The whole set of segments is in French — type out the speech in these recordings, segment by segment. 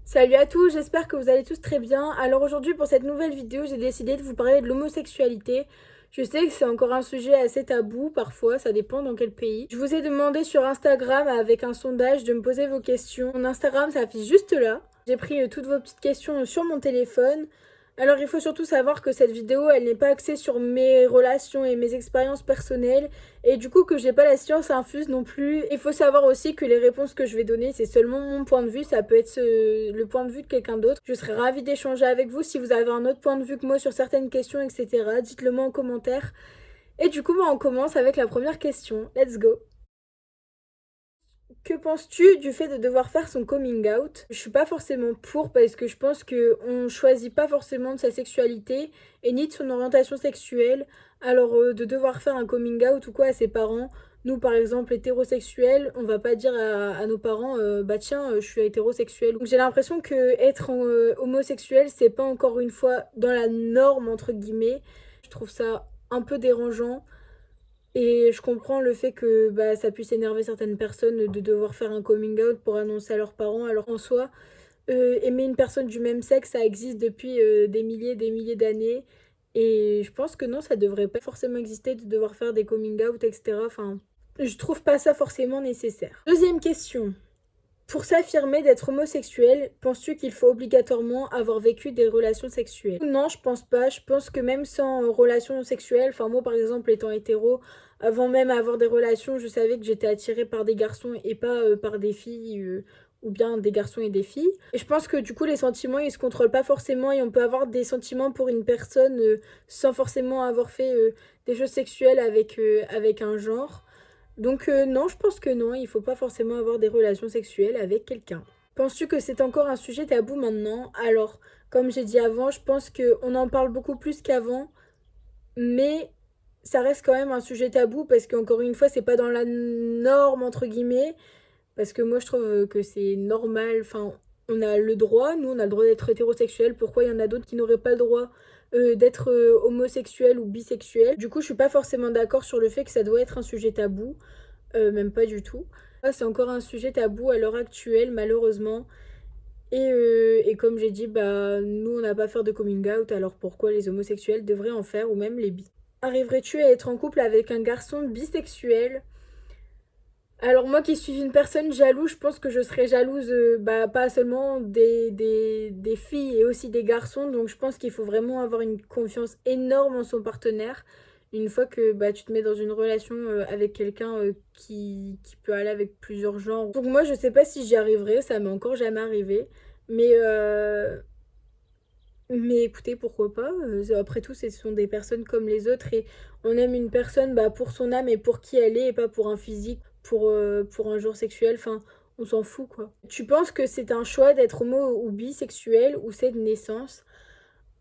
Salut à tous, j'espère que vous allez tous très bien. Alors aujourd'hui pour cette nouvelle vidéo, j'ai décidé de vous parler de l'homosexualité. Je sais que c'est encore un sujet assez tabou parfois, ça dépend dans quel pays. Je vous ai demandé sur Instagram avec un sondage de me poser vos questions. Mon Instagram s'affiche juste là. J'ai pris toutes vos petites questions sur mon téléphone. Alors il faut surtout savoir que cette vidéo, elle n'est pas axée sur mes relations et mes expériences personnelles et du coup que j'ai pas la science infuse non plus. Il faut savoir aussi que les réponses que je vais donner, c'est seulement mon point de vue, ça peut être le point de vue de quelqu'un d'autre. Je serais ravie d'échanger avec vous si vous avez un autre point de vue que moi sur certaines questions, etc. Dites-le moi en commentaire. Et du coup, on commence avec la première question. Let's go. Que penses-tu du fait de devoir faire son coming out? Je suis pas forcément pour parce que je pense que on choisit pas forcément de sa sexualité et ni de son orientation sexuelle. Alors de devoir faire un coming out ou quoi à ses parents. Nous par exemple hétérosexuels, on va pas dire à nos parents bah tiens je suis hétérosexuel. Donc j'ai l'impression que être homosexuel c'est pas encore une fois dans la norme entre guillemets. Je trouve ça un peu dérangeant. Et je comprends le fait que bah, ça puisse énerver certaines personnes de devoir faire un coming out pour annoncer à leurs parents, alors en soi, aimer une personne du même sexe, ça existe depuis des milliers d'années. Et je pense que non, ça devrait pas forcément exister de devoir faire des coming out, etc. Enfin, je trouve pas ça forcément nécessaire. Deuxième question. Pour s'affirmer d'être homosexuel, penses-tu qu'il faut obligatoirement avoir vécu des relations sexuelles? Non, je pense pas. Je pense que même sans relations sexuelles, enfin moi par exemple étant hétéro, avant même avoir des relations, je savais que j'étais attirée par des garçons et pas par des filles ou bien des garçons et des filles. Et je pense que du coup les sentiments ils se contrôlent pas forcément et on peut avoir des sentiments pour une personne sans forcément avoir fait des choses sexuelles avec un genre. Donc non, je pense que non, il faut pas forcément avoir des relations sexuelles avec quelqu'un. Penses-tu que c'est encore un sujet tabou maintenant? Alors, comme j'ai dit avant, je pense qu'on en parle beaucoup plus qu'avant, mais ça reste quand même un sujet tabou parce qu'encore une fois, c'est pas dans la norme entre guillemets, parce que moi je trouve que c'est normal, enfin, on a le droit, nous on a le droit d'être hétérosexuel, pourquoi il y en a d'autres qui n'auraient pas le droit d'être homosexuel ou bisexuel? Du coup, je suis pas forcément d'accord sur le fait que ça doit être un sujet tabou. Même pas du tout. C'est encore un sujet tabou à l'heure actuelle, malheureusement. Et comme j'ai dit, bah, nous, on n'a pas à faire de coming out, alors pourquoi les homosexuels devraient en faire, ou même les bi? Arriverais-tu à être en couple avec un garçon bisexuel? Alors moi qui suis une personne jalouse, je pense que je serais jalouse bah, pas seulement des filles et aussi des garçons. Donc je pense qu'il faut vraiment avoir une confiance énorme en son partenaire. Une fois que bah, tu te mets dans une relation avec quelqu'un qui peut aller avec plusieurs genres. Donc moi je sais pas si j'y arriverai, ça m'est encore jamais arrivé. Mais, euh, mais écoutez, pourquoi pas? Après tout, ce sont des personnes comme les autres et on aime une personne bah, pour son âme et pour qui elle est et pas pour un physique, pour un genre sexuel. Enfin, on s'en fout quoi. Tu penses que c'est un choix d'être homo ou bisexuel ou c'est de naissance?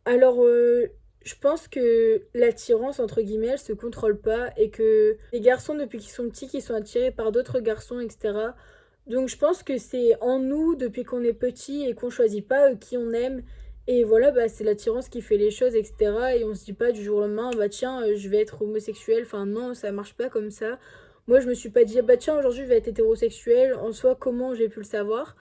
Alors, je pense que l'attirance, entre guillemets, elle se contrôle pas et que les garçons, depuis qu'ils sont petits, qui sont attirés par d'autres garçons, etc. Donc, je pense que c'est en nous, depuis qu'on est petit et qu'on choisit pas qui on aime. Et voilà, bah, c'est l'attirance qui fait les choses, etc. Et on se dit pas du jour au lendemain, bah tiens, je vais être homosexuel. Enfin, non, ça marche pas comme ça. Moi, je me suis pas dit, bah tiens, aujourd'hui, je vais être hétérosexuel. En soi, comment j'ai pu le savoir?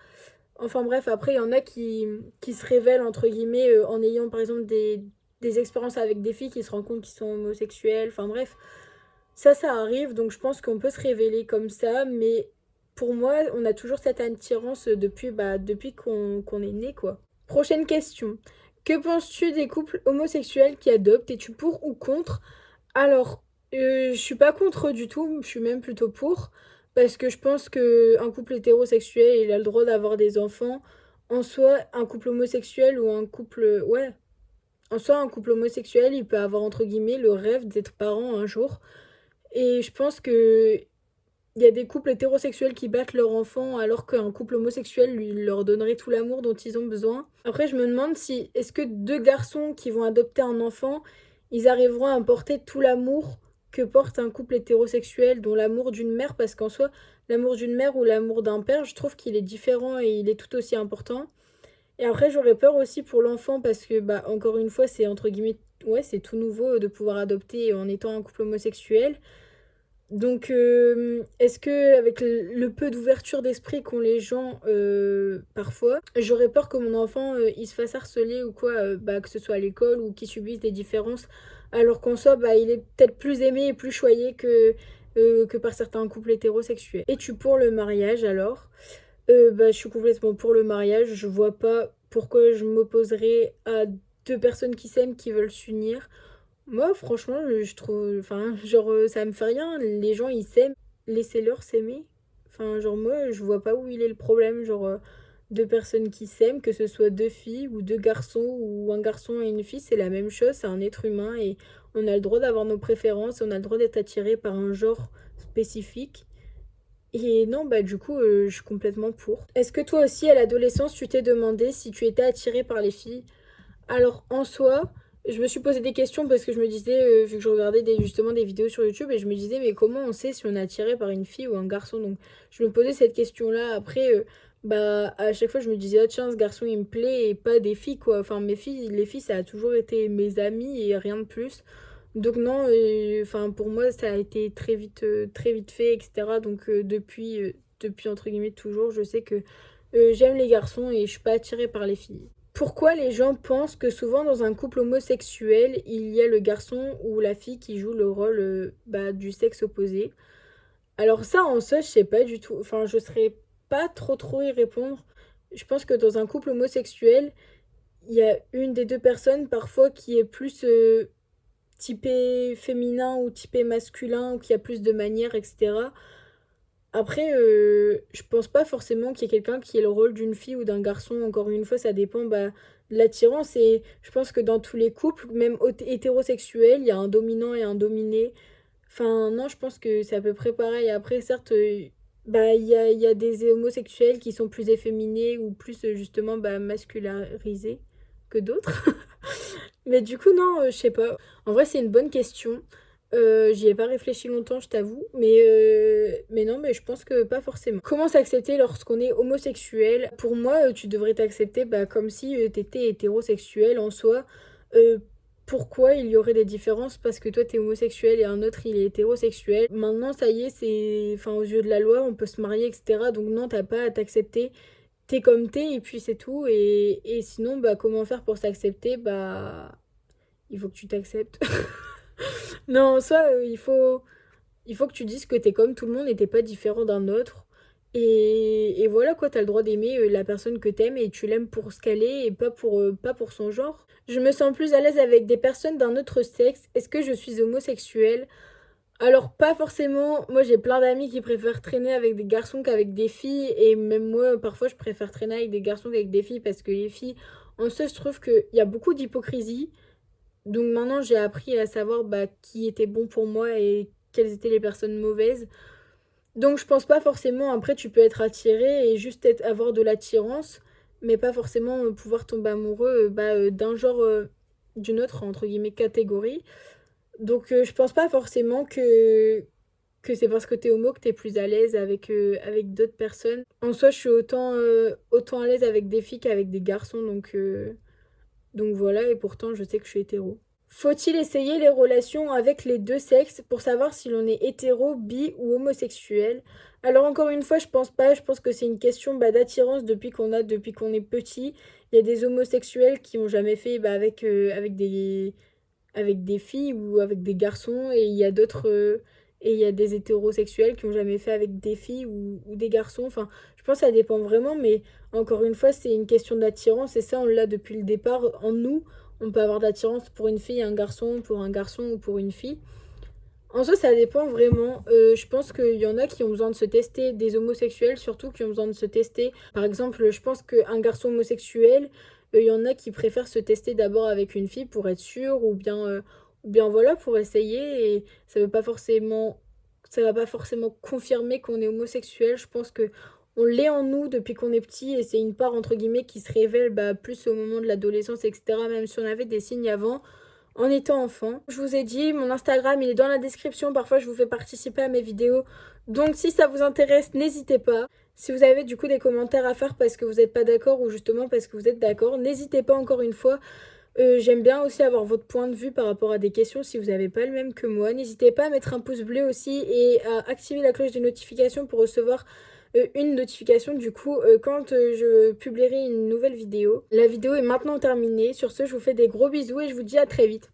Enfin bref, après, il y en a qui se révèlent, entre guillemets, en ayant par exemple des expériences avec des filles qui se rendent compte qu'ils sont homosexuels. Enfin bref, ça arrive, donc je pense qu'on peut se révéler comme ça, mais pour moi, on a toujours cette attirance depuis, bah, depuis qu'on est né, quoi. Prochaine question. Que penses-tu des couples homosexuels qui adoptent? Es-tu pour ou contre? Alors, je suis pas contre du tout, je suis même plutôt pour, parce que je pense que un couple hétérosexuel, il a le droit d'avoir des enfants. En soi, un couple homosexuel ou un couple... Ouais, en soi, un couple homosexuel, il peut avoir, entre guillemets, le rêve d'être parent un jour. Et je pense que il y a des couples hétérosexuels qui battent leurs enfants alors qu'un couple homosexuel lui leur donnerait tout l'amour dont ils ont besoin. Après, je me demande si est-ce que deux garçons qui vont adopter un enfant, ils arriveront à porter tout l'amour que porte un couple hétérosexuel, dont l'amour d'une mère, parce qu'en soi, l'amour d'une mère ou l'amour d'un père, je trouve qu'il est différent et il est tout aussi important. Et après, j'aurais peur aussi pour l'enfant parce que, bah, encore une fois, c'est entre guillemets, ouais, c'est tout nouveau de pouvoir adopter en étant un couple homosexuel. Donc, est-ce que avec le peu d'ouverture d'esprit qu'ont les gens parfois, j'aurais peur que mon enfant il se fasse harceler ou quoi, que ce soit à l'école ou qu'il subisse des différences, alors qu'en soi, il est peut-être plus aimé et plus choyé que par certains couples hétérosexuels. Es-tu pour le mariage alors? Je suis complètement pour le mariage. Je vois pas pourquoi je m'opposerais à deux personnes qui s'aiment, qui veulent s'unir. Moi, franchement, je trouve. Enfin, genre, ça me fait rien. Les gens, ils s'aiment. Laissez-leur s'aimer. Enfin, genre, moi, je vois pas où il est le problème. Genre, deux personnes qui s'aiment, que ce soit deux filles ou deux garçons ou un garçon et une fille, c'est la même chose. C'est un être humain et on a le droit d'avoir nos préférences. On a le droit d'être attiré par un genre spécifique. Et non, du coup, je suis complètement pour. Est-ce que toi aussi, à l'adolescence, tu t'es demandé si tu étais attiré par les filles? Alors, en soi, je me suis posé des questions parce que je me disais, vu que je regardais justement des vidéos sur YouTube, et je me disais, mais comment on sait si on est attiré par une fille ou un garçon? Donc, je me posais cette question-là. Après, à chaque fois, je me disais, ah tiens, ce garçon, il me plaît, et pas des filles, quoi. Enfin, les filles, ça a toujours été mes amis et rien de plus. Donc non, pour moi, ça a été très vite fait, etc. Donc depuis, entre guillemets, toujours, je sais que j'aime les garçons et je suis pas attirée par les filles. Pourquoi les gens pensent que souvent dans un couple homosexuel, il y a le garçon ou la fille qui joue le rôle du sexe opposé? Alors ça, en soi, je sais pas du tout. Enfin, je saurais pas trop y répondre. Je pense que dans un couple homosexuel, il y a une des deux personnes parfois qui est plus typé féminin ou typé masculin ou qui a plus de manières, etc. Après, je pense pas forcément qu'il y ait quelqu'un qui ait le rôle d'une fille ou d'un garçon. Encore une fois, ça dépend de l'attirance. Et je pense que dans tous les couples, même hétérosexuels, il y a un dominant et un dominé. Enfin, non, je pense que c'est à peu près pareil. Après, certes, il y a des homosexuels qui sont plus efféminés ou plus justement mascularisés que d'autres. Mais du coup, non, je sais pas. En vrai, c'est une bonne question. J'y ai pas réfléchi longtemps, je t'avoue. Mais non, mais je pense que pas forcément. Comment s'accepter lorsqu'on est homosexuel? Pour moi, tu devrais t'accepter comme si t'étais hétérosexuel en soi. Euh, Pourquoi il y aurait des différences? Parce que toi, t'es homosexuel et un autre, il est hétérosexuel. Maintenant, ça y est, c'est... Enfin, aux yeux de la loi, on peut se marier, etc. Donc non, t'as pas à t'accepter. T'es comme t'es et puis c'est tout. Et sinon, comment faire pour s'accepter? Il faut que tu t'acceptes. Non, ça, il faut que tu dises que t'es comme tout le monde et t'es pas différent d'un autre. Et voilà quoi, t'as le droit d'aimer la personne que t'aimes et tu l'aimes pour ce qu'elle est et pas pour son genre. Je me sens plus à l'aise avec des personnes d'un autre sexe. Est-ce que je suis homosexuelle? Alors pas forcément, moi j'ai plein d'amis qui préfèrent traîner avec des garçons qu'avec des filles et même moi parfois je préfère traîner avec des garçons qu'avec des filles parce que les filles, en soi je trouve qu'il y a beaucoup d'hypocrisie. Donc maintenant, j'ai appris à savoir qui était bon pour moi et quelles étaient les personnes mauvaises. Donc je pense pas forcément, après tu peux être attiré et juste avoir de l'attirance, mais pas forcément pouvoir tomber amoureux d'un genre, d'une autre, entre guillemets, catégorie. Donc je pense pas forcément que c'est parce que t'es homo que t'es plus à l'aise avec d'autres personnes. En soi, je suis autant à l'aise avec des filles qu'avec des garçons, donc voilà, et pourtant je sais que je suis hétéro. Faut-il essayer les relations avec les deux sexes pour savoir si l'on est hétéro, bi ou homosexuel? Alors encore une fois, je pense pas, je pense que c'est une question d'attirance depuis qu'on est petit. Il y a des homosexuels qui ont jamais fait avec des filles ou avec des garçons et il y a d'autres et il y a des hétérosexuels qui ont jamais fait avec des filles ou des garçons. Enfin, je pense que ça dépend vraiment, mais encore une fois, c'est une question d'attirance et ça, on l'a depuis le départ en nous. On peut avoir d'attirance pour une fille, un garçon, pour un garçon ou pour une fille. En soi, ça dépend vraiment. Je pense qu'il y en a qui ont besoin de se tester, des homosexuels surtout qui ont besoin de se tester. Par exemple, je pense qu'un garçon homosexuel, il y en a qui préfèrent se tester d'abord avec une fille pour être sûr, ou bien voilà, pour essayer. Et ça va pas forcément confirmer qu'on est homosexuel. Je pense que on l'est en nous depuis qu'on est petit et c'est une part entre guillemets qui se révèle plus au moment de l'adolescence, etc. Même si on avait des signes avant en étant enfant. Je vous ai dit, mon Instagram, il est dans la description. Parfois, je vous fais participer à mes vidéos. Donc, si ça vous intéresse, n'hésitez pas. Si vous avez du coup des commentaires à faire parce que vous n'êtes pas d'accord ou justement parce que vous êtes d'accord, n'hésitez pas encore une fois. J'aime bien aussi avoir votre point de vue par rapport à des questions si vous n'avez pas le même que moi. N'hésitez pas à mettre un pouce bleu aussi et à activer la cloche des notifications pour recevoir une notification du coup quand je publierai une nouvelle vidéo. La vidéo est maintenant terminée. Sur ce, je vous fais des gros bisous et je vous dis à très vite.